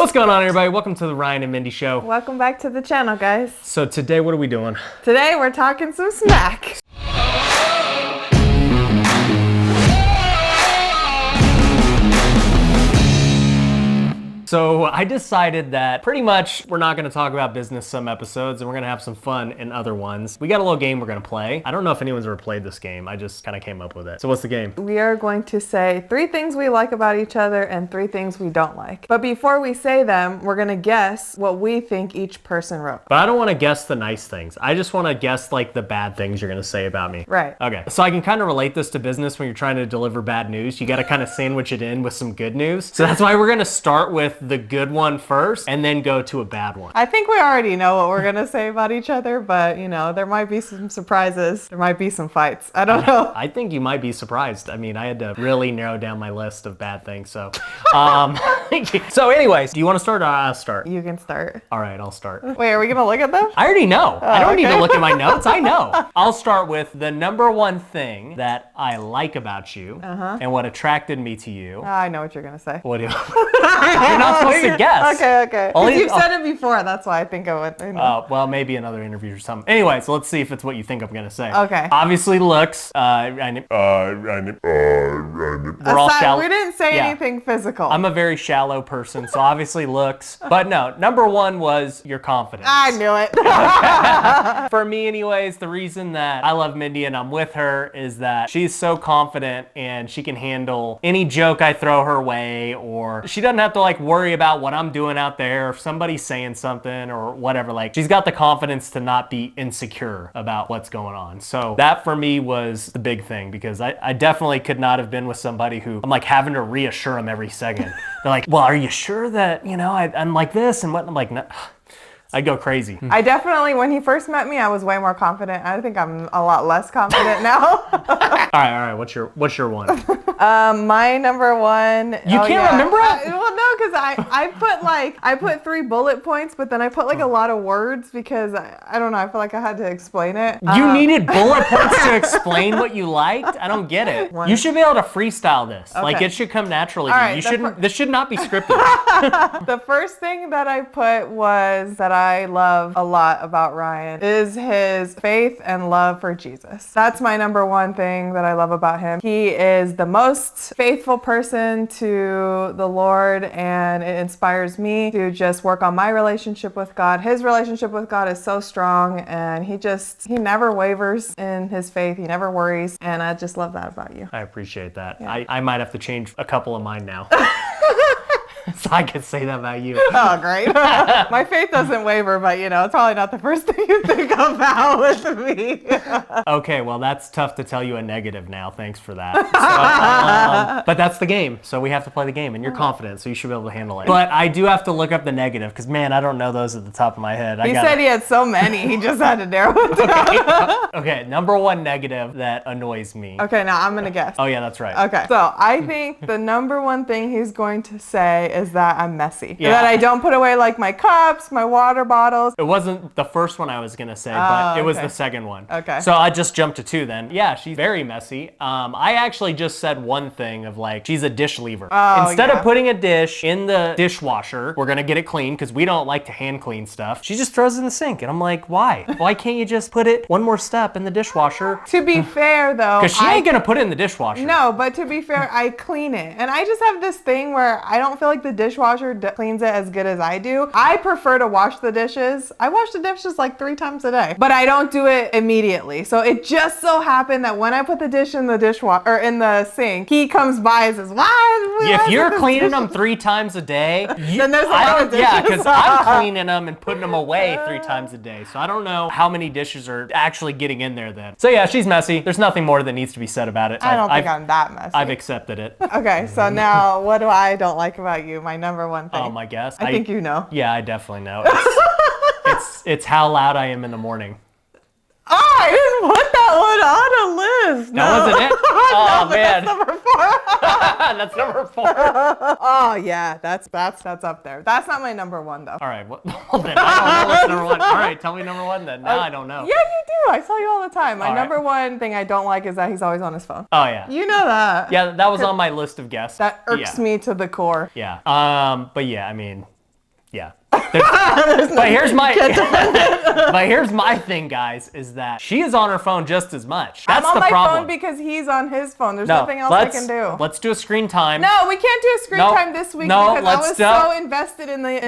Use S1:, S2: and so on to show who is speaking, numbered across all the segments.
S1: What's going on, everybody? Welcome to the Ryan and Mindy Show.
S2: Welcome back to the channel, guys.
S1: So today, what are we doing?
S2: Today, we're talking some smack.
S1: So I decided that pretty much we're not going to talk about business some episodes and we're going to have some fun in other ones. We got a little game we're going to play. I don't know if anyone's ever played this game. I just kind of came up with it. So what's the game?
S2: We are going to say 3 things we like about each other and 3 things we don't like. But before we say them, we're going to guess what we think each person wrote.
S1: But I don't want to guess the nice things. I just want to guess like the bad things you're going to say about me.
S2: Right.
S1: Okay. So I can kind of relate this to business when you're trying to deliver bad news. You got to kind of sandwich it in with some good news. So that's why we're going to start with the good one first and then go to a bad one.
S2: I think we already know what we're going to say about each other, but you know, there might be some surprises. There might be some fights. I don't know.
S1: I think you might be surprised. I mean, I had to really narrow down my list of bad things. So, so anyways, do you want to start or I'll start?
S2: You can start.
S1: All right, I'll start.
S2: Wait, are we going to look at them?
S1: I already know. I don't need to
S2: okay.
S1: look at my notes. I know. I'll start with the number one thing that I like about you and what attracted me to you.
S2: I know what you're going to say.
S1: What do you? You're not supposed to guess.
S2: Okay. You've said it before. That's why I think I would. You know.
S1: Well, maybe another interview or something. Anyway, so let's see if it's what you think I'm going to say.
S2: Okay.
S1: Obviously looks. We're all shallow.
S2: We didn't say anything physical.
S1: I'm a very shallow person, so obviously looks. But no, number one was your confidence.
S2: I knew it.
S1: For me anyways, the reason that I love Mindy and I'm with her is that she's so confident and she can handle any joke I throw her way, or she doesn't have to like worry about what I'm doing out there, or if somebody's saying something or whatever. Like, she's got the confidence to not be insecure about what's going on. So that for me was the big thing, because I definitely could not have been with somebody who I'm like having to reassure them every second. They're like, well, are you sure that, you know, I'm like this and what? I'm like, no. I'd go crazy.
S2: I definitely, when he first met me, I was way more confident. I think I'm a lot less confident now.
S1: All right. What's your one?
S2: My number one.
S1: You can't remember it?
S2: Well, no, because I put 3 bullet points, but then I put like a lot of words because I don't know. I feel like I had to explain it.
S1: You needed bullet points to explain what you liked? I don't get it. You should be able to freestyle this. Okay. Like, it should come naturally.
S2: Right,
S1: you shouldn't. This should not be scripted.
S2: The first thing that I put was that I love a lot about Ryan is his faith and love for Jesus. That's my number one thing that I love about him. He is the most faithful person to the Lord, and it inspires me to just work on my relationship with God. His relationship with God is so strong, and he never wavers in his faith. He never worries, and I just love that about you.
S1: I appreciate that.
S2: Yeah.
S1: I might have to change a couple of mine now. So I could say that about you.
S2: Oh, great. My faith doesn't waver, but you know, it's probably not the first thing you think about with me.
S1: Okay, well, that's tough to tell you a negative now. Thanks for that. So, but that's the game. So we have to play the game, and you're confident, so you should be able to handle it. But I do have to look up the negative, because man, I don't know those at the top of my head.
S2: He said he had so many, he just had to narrow it down.
S1: Okay, number one negative that annoys me.
S2: Okay, now I'm gonna guess.
S1: Oh yeah, that's right.
S2: Okay, so I think the number one thing he's going to say is that I'm messy. Yeah. That I don't put away like my cups, my water bottles.
S1: It wasn't the first one I was gonna say, but it was the second one.
S2: Okay.
S1: So I just jumped to 2 then. Yeah, she's very messy. I actually just said one thing of like, she's a dish leaver. Instead of putting a dish in the dishwasher, we're gonna get it clean because we don't like to hand clean stuff. She just throws it in the sink, and I'm like, why? Why can't you just put it one more step in the dishwasher?
S2: To be fair though,
S1: because she ain't gonna put it in the dishwasher.
S2: No, but to be fair, I clean it, and I just have this thing where I don't feel like the dishwasher cleans it as good as I do. I prefer to wash the dishes. I wash the dishes like 3 times a day, but I don't do it immediately. So it just so happened that when I put the dish in the dishwasher or in the sink, he comes by and says, "Why?"
S1: If you're cleaning them 3 times a day,
S2: then there's a lot of dishes.
S1: Yeah, because I'm cleaning them and putting them away 3 times a day. So I don't know how many dishes are actually getting in there then. So yeah, she's messy. There's nothing more that needs to be said about it.
S2: I don't think I'm that messy.
S1: I've accepted it.
S2: Okay, so now what do I don't like about you? My number one thing.
S1: My guess.
S2: I think you know.
S1: Yeah, I definitely know. It's how loud I am in the morning.
S2: Oh, I didn't put that one on a list.
S1: No. That wasn't it? Oh,
S2: no,
S1: man.
S2: That's number 4.
S1: That's number 4.
S2: Oh, yeah. That's up there. That's not my number 1, though.
S1: All right. Well, then I don't know what's number 1. All right. Tell me number 1 then. Now I don't know.
S2: Yeah, you do. I saw you all the time. My
S1: All
S2: number
S1: right.
S2: 1 thing I don't like is that he's always on his phone.
S1: Oh, yeah.
S2: You know that.
S1: Yeah, that was on my list of guests.
S2: That irks me to the core.
S1: Yeah. But yeah, I mean, Yeah. But here's my thing, guys, is that she is on her phone just as much. That's
S2: I'm on
S1: the
S2: my
S1: problem.
S2: phone because he's on his phone. There's nothing else I can do.
S1: Let's do a screen time.
S2: No, we can't do a screen time this week because I was so invested in the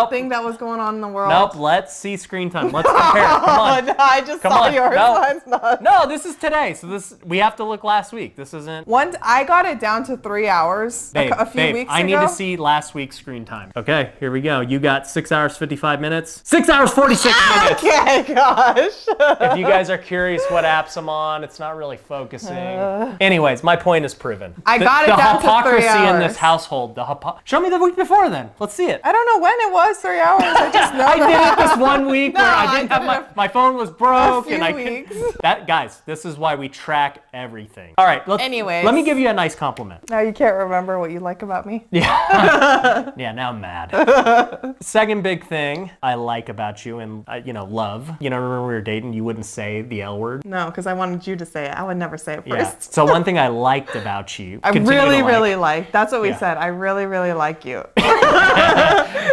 S2: thing that was going on in the world.
S1: Nope, let's see screen time. Let's compare. Come on.
S2: No, I just saw yours. Mine's not.
S1: No, this is today. So we have to look last week. This isn't.
S2: I got it down to 3 hours a few weeks ago.
S1: I need to see last week's screen time. Okay, here we go. You got 6 hours 55 minutes. 6 hours 46 minutes.
S2: Okay, gosh.
S1: If you guys are curious what apps I'm on, it's not really focusing. Anyways, my point is proven.
S2: I got it down to 3 hours.
S1: The hypocrisy in this household. Show me the week before then. Let's see it.
S2: I don't know when it was 3 hours. I just know
S1: I did it this one week where I didn't have my phone was broke and I couldn't. Guys, this is why we track everything. All right,
S2: anyways,
S1: let me give you a nice compliment.
S2: Now you can't remember what you like about me?
S1: Yeah. Yeah, now I'm mad. Second big thing I like about you and, love. Remember we were dating, you wouldn't say the L word?
S2: No, because I wanted you to say it. I would never say it first.
S1: Yeah. So one thing I liked about you.
S2: I really like. That's what we said. I really, really like you.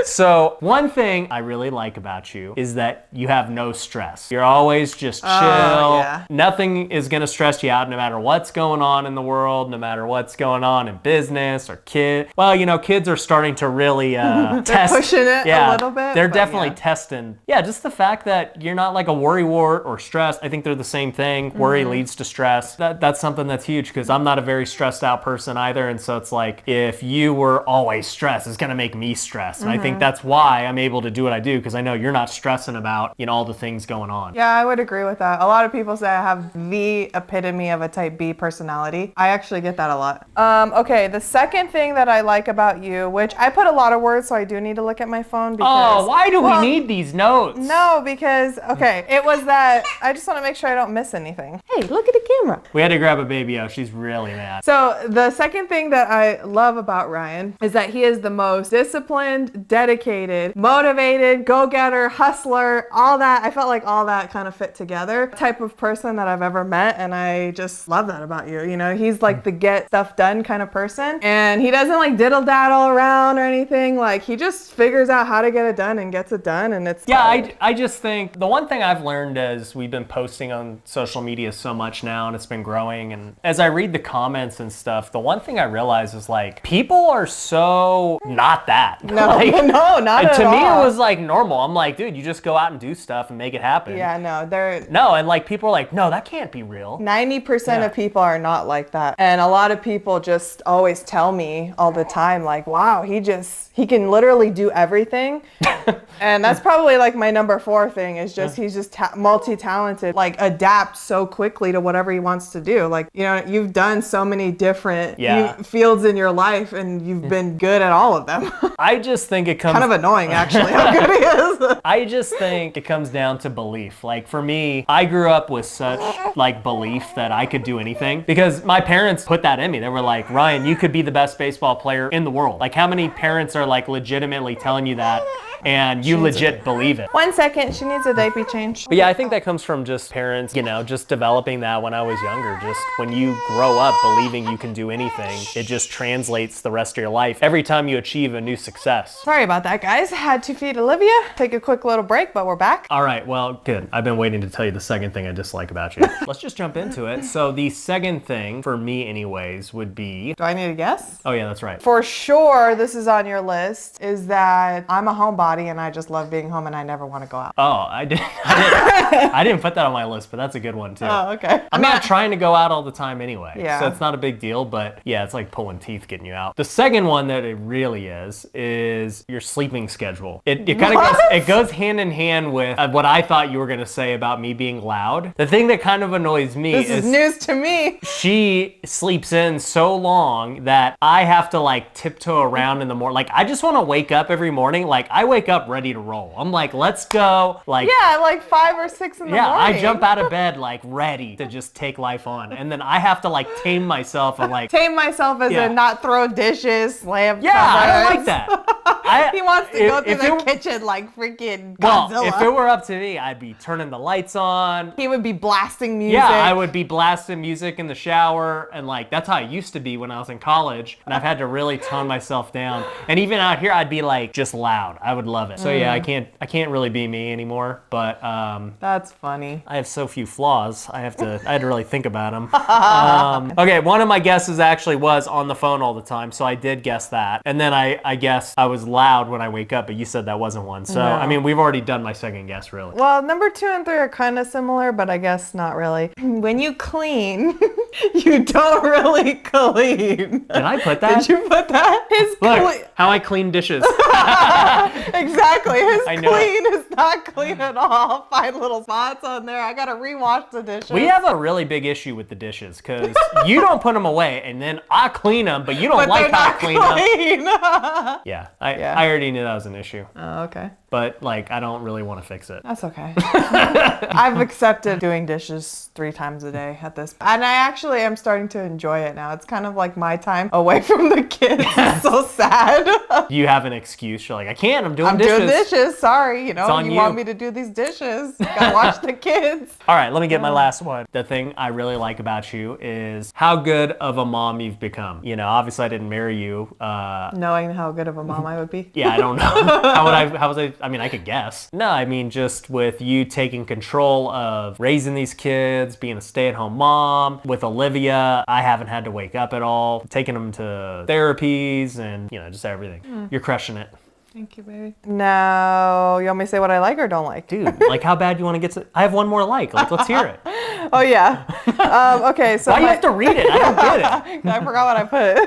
S1: So one thing I really like about you is that you have no stress. You're always just chill.
S2: Yeah.
S1: Nothing is going to stress you out no matter what's going on in the world, no matter what's going on in business or kids. Well, kids are starting to really test.
S2: They're pushing it a little bit.
S1: They're definitely testing. Yeah, just the fact that you're not like a worrywart or stressed. I think they're the same thing. Worry leads to stress. That's something that's huge because I'm not a very stressed out person either. And so it's like if you were always stressed, it's going to make me stressed. And I think that's why I'm able to do what I do because I know you're not stressing about all the things going on.
S2: Yeah, I would agree with that. A lot of people say I have the epitome of a type B personality. I actually get that a lot. Okay, the second thing that I like about you, which I put a lot of words, so I do need to look at my phone because...
S1: Oh, why do we need these notes?
S2: No, because, it was that I just want to make sure I don't miss anything. Hey, look at the camera.
S1: We had to grab a baby out. She's really mad.
S2: So the second thing that I love about Ryan is that he is the most disciplined, dedicated, motivated, go-getter, hustler, all that. I felt like all that kind of fit together type of person that I've ever met, and I just love that about you. He's like the get stuff done kind of person, and he doesn't like diddle-daddle around or anything. Like he just figures out how to get it done and gets it done, and it's
S1: I just think the one thing I've learned as we've been posting on social media so much now and it's been growing, and as I read the comments and stuff, the one thing I realize is like people are so not that.
S2: No, not at all.
S1: To me it was like normal. I'm like, dude, you just go out and do stuff and make it happen.
S2: Yeah,
S1: and like people are like, no, that can't be real.
S2: 90% of people are not like that. And a lot of people just always tell me all the time, like, wow, he can literally do everything. And that's probably like my number 4 thing is just, he's just multi-talented, like adapt so quickly to whatever he wants to do. Like, you've done so many different fields in your life and you've been good at all of them.
S1: I just think it comes...
S2: kind of annoying actually how good he is.
S1: I just think it comes down to belief. Like for me, I grew up with such like belief that I could do anything because my parents put that in me. They were like, Ryan, you could be the best baseball player in the world. Like how many parents are like legitimately telling you that and you legit believe it?
S2: 1 second, she needs a diaper change.
S1: But yeah, I think that comes from just parents, just developing that when I was younger. Just when you grow up believing you can do anything, it just translates the rest of your life every time you achieve a new success.
S2: Sorry about that, guys. Had to feed Olivia. Take a quick little break, but we're back.
S1: All right, well, good. I've been waiting to tell you the second thing I dislike about you. Let's just jump into it. So the second thing, for me anyways, would be...
S2: Do I need to guess?
S1: Oh yeah, that's right.
S2: For sure, this is on your list, is that I'm a homebody and I just love being home and I never want to go out.
S1: Oh, I didn't put that on my list, but that's a good one too.
S2: Oh, okay.
S1: I'm not trying to go out all the time anyway.
S2: Yeah.
S1: So it's not a big deal, but yeah, it's like pulling teeth getting you out. The second one that it really is your sleeping schedule. It kind of goes hand in hand with what I thought you were going to say about me being loud. The thing that kind of annoys me
S2: is news to me.
S1: She sleeps in so long that I have to like tiptoe around in the morning. Like I just want to wake up every morning. Like I wake up ready to roll. I'm like, let's go. Like
S2: yeah, like 5 or 6 in the morning.
S1: I jump out of bed like ready to just take life on. And then I have to like tame myself and like
S2: tame myself as in not throw dishes, slam
S1: I don't like that.
S2: He wants to go through
S1: if
S2: the
S1: it-
S2: kitchen like freaking
S1: Well,
S2: Godzilla.
S1: if it were up to me, I'd be turning the lights on.
S2: He would be blasting music.
S1: Yeah, I would be blasting music in the shower, and like that's how I used to be when I was in college, and I've had to really tone myself down. And even out here, I'd be like just loud. I would love it. So yeah, I can't really be me anymore. But
S2: That's funny.
S1: I have so few flaws. I had to really think about them. Okay, one of my guesses actually was on the phone all the time, so I did guess that. And then I guess I was loud when I wake up, but you said that wasn't one. So
S2: No.
S1: I mean, we've already done my second guess, really.
S2: Well, number 2 and 3 are kind of similar, but I guess not really. When you clean, you don't really clean.
S1: Did I put that?
S2: Did you put that? His
S1: Look, how I clean dishes.
S2: Exactly. His
S1: I know.
S2: clean is not clean at all. Find little spots on there. I gotta rewash the dishes.
S1: We have a really big issue with the dishes because you don't put them away and then I clean them, but you don't
S2: but
S1: like
S2: they're
S1: how I
S2: not
S1: clean them.
S2: clean.
S1: Yeah,
S2: Yeah.
S1: I already knew that was an issue,
S2: Oh, okay.
S1: but like I don't really want to fix it.
S2: That's okay. I've accepted doing dishes 3 times a day at this, and I actually am starting to enjoy it now. It's kind of like my time away from the kids. It's so sad.
S1: You have an excuse. You're like, I can't. I'm doing dishes.
S2: Doing dishes. Sorry, you know,
S1: on
S2: you
S1: you.
S2: want me to do these dishes. Gotta watch the kids.
S1: All right, let me get my last one. The thing I really like about you is how good of a mom you've become. You know, obviously I didn't marry you.
S2: Knowing how good of a mom I would be.
S1: Yeah, I don't know. How was I mean, I could guess. No, I mean, just with you taking control of raising these kids, being a stay-at-home mom. With Olivia, I haven't had to wake up at all. Taking them to therapies and, you know, just everything. You're crushing it.
S2: Thank you, baby. Now, you want me to say what I like or don't like?
S1: Dude, like how bad you want to get to... I have one more like. Like, let's hear it.
S2: Oh, yeah. Okay, so
S1: Why do you have to read it? I don't get it.
S2: I forgot what I put.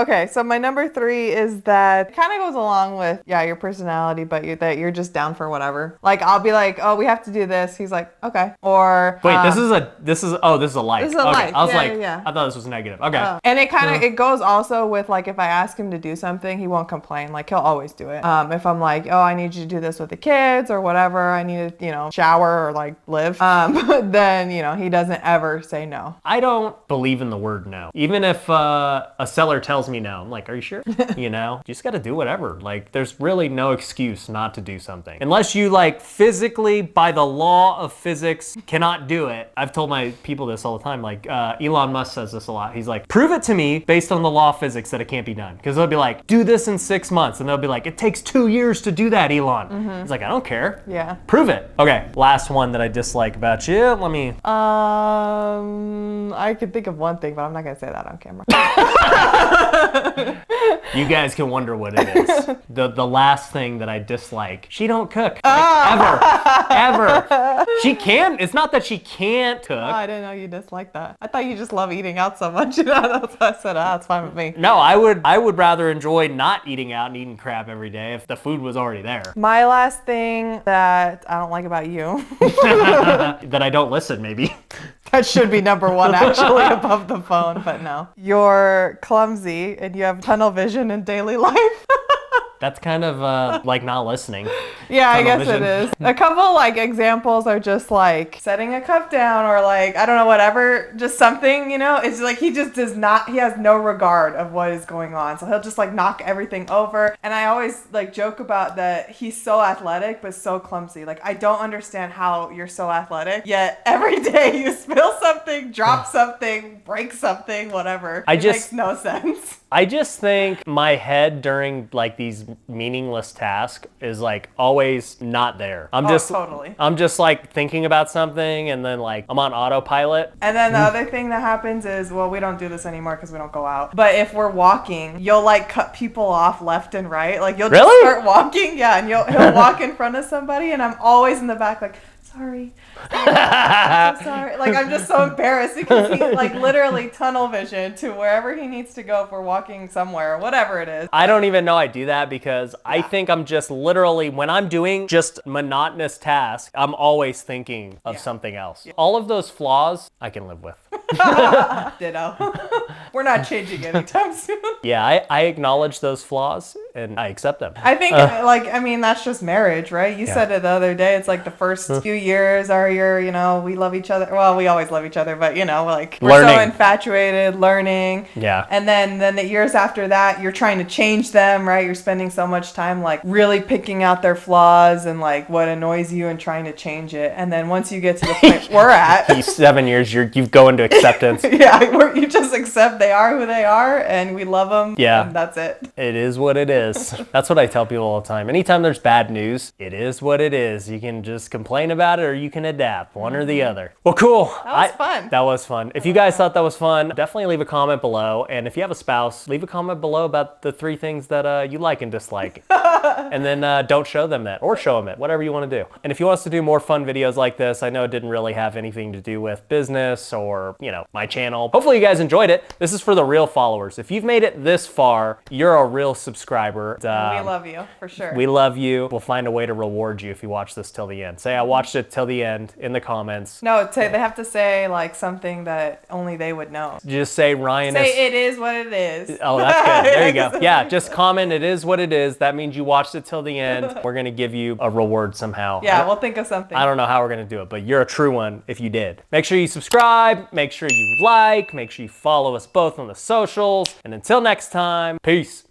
S2: Okay, so my number 3 is that it kind of goes along with, your personality, but that you're just down for whatever. Like, I'll be like, oh, we have to do this. He's like, okay. Or...
S1: Wait, this is a like.
S2: This is a
S1: okay.
S2: like.
S1: I was
S2: Yeah,
S1: like,
S2: yeah.
S1: I thought this was negative. Okay.
S2: And it kind of, it goes also with like, if I ask him to do something, he won't complain. Like, he'll always do it. If I'm like, oh, I need you to do this with the kids or whatever, I need to, shower or like live, then, he doesn't ever say no.
S1: I don't believe in the word no. Even if a seller tells me no, I'm like, are you sure? You just got to do whatever. Like, there's really no excuse not to do something. Unless you like physically, by the law of physics, cannot do it. I've told my people this all the time. Like, Elon Musk says this a lot. He's like, prove it to me based on the law of physics that it can't be done. Because they'll be like, do this in 6 months. And they'll be like, it takes 2 years to do that, Elon. He's like, I don't care.
S2: Yeah.
S1: Prove it. Okay, last one that I dislike about you. Let me...
S2: I could think of one thing, but I'm not going to say that on camera.
S1: You guys can wonder what it is. The last thing that I dislike. She don't cook. Like, ever. She can. It's not that she can't cook.
S2: Oh, I didn't know you disliked that. I thought you just love eating out so much. That's why I said, it's fine with me.
S1: No, I would rather enjoy not eating out and eating crap every day if the food was already there.
S2: My last thing that I don't like about you.
S1: That I don't listen, maybe.
S2: That should be number 1 actually above the phone, but no. You're clumsy and you have tunnel vision in daily life.
S1: That's kind of like not listening.
S2: Yeah, I
S1: Tunnel
S2: guess
S1: vision.
S2: it is. A couple like examples are just like setting a cup down or like, I don't know, whatever, just something, it's like he just does not, he has no regard of what is going on. So he'll just like knock everything over. And I always like joke about that he's so athletic, but so clumsy. Like, I don't understand how you're so athletic, yet every day you spill something, drop something, break something, whatever. It makes no sense.
S1: I just think my head during like these meaningless tasks is like always not there.
S2: Totally.
S1: I'm just like thinking about something and then like I'm on autopilot.
S2: And then the other thing that happens is, well, we don't do this anymore because we don't go out. But if we're walking, you'll like cut people off left and right. Like you'll just start walking. Yeah. And he'll walk in front of somebody and I'm always in the back like, sorry. I'm so sorry. Like, I'm just so embarrassed because he like literally tunnel vision to wherever he needs to go if we're walking somewhere or whatever it is.
S1: I don't even know I do that because I think I'm just literally, when I'm doing just monotonous tasks, I'm always thinking of something else. All of those flaws I can live with.
S2: Ditto. We're not changing anytime soon.
S1: Yeah, I acknowledge those flaws and I accept them.
S2: I think, I mean, that's just marriage, right? You said it the other day. It's like the first few years are we love each other. Well, we always love each other, but, like, we're so infatuated, learning.
S1: Yeah.
S2: And then the years after that, you're trying to change them, right? You're spending so much time, like, really picking out their flaws and, like, what annoys you and trying to change it. And then once you get to the point we're at.
S1: These 7 years, you go into acceptance.
S2: Yeah, you just accept they are who they are and we love them.
S1: Yeah.
S2: And that's it.
S1: It is what it is. That's what I tell people all the time. Anytime there's bad news, it is what it is. You can just complain about it or you can adapt, one or the other. Well, cool.
S2: That was fun.
S1: That was fun. If you guys thought that was fun, definitely leave a comment below. And if you have a spouse, leave a comment below about the 3 things that you like and dislike. And then don't show them that or show them it, whatever you want to do. And if you want us to do more fun videos like this, I know it didn't really have anything to do with business or, my channel. Hopefully you guys enjoyed it. This is for the real followers. If you've made it this far, you're a real subscriber.
S2: We love you, for sure.
S1: We love you. We'll find a way to reward you if you watch this till the end. Say, I watched it till the end in the comments.
S2: No, they have to say, like, something that only they would know.
S1: Just say, Ryan
S2: is... Say, it is what it is.
S1: Oh, that's good. There you go. Yeah, just comment, it is what it is. That means you watched it till the end. We're going to give you a reward somehow.
S2: Yeah, we'll think of something.
S1: I don't know how we're going to do it, but you're a true one if you did. Make sure you subscribe. Make sure you like. Make sure you follow us both on the socials. And until next time, peace.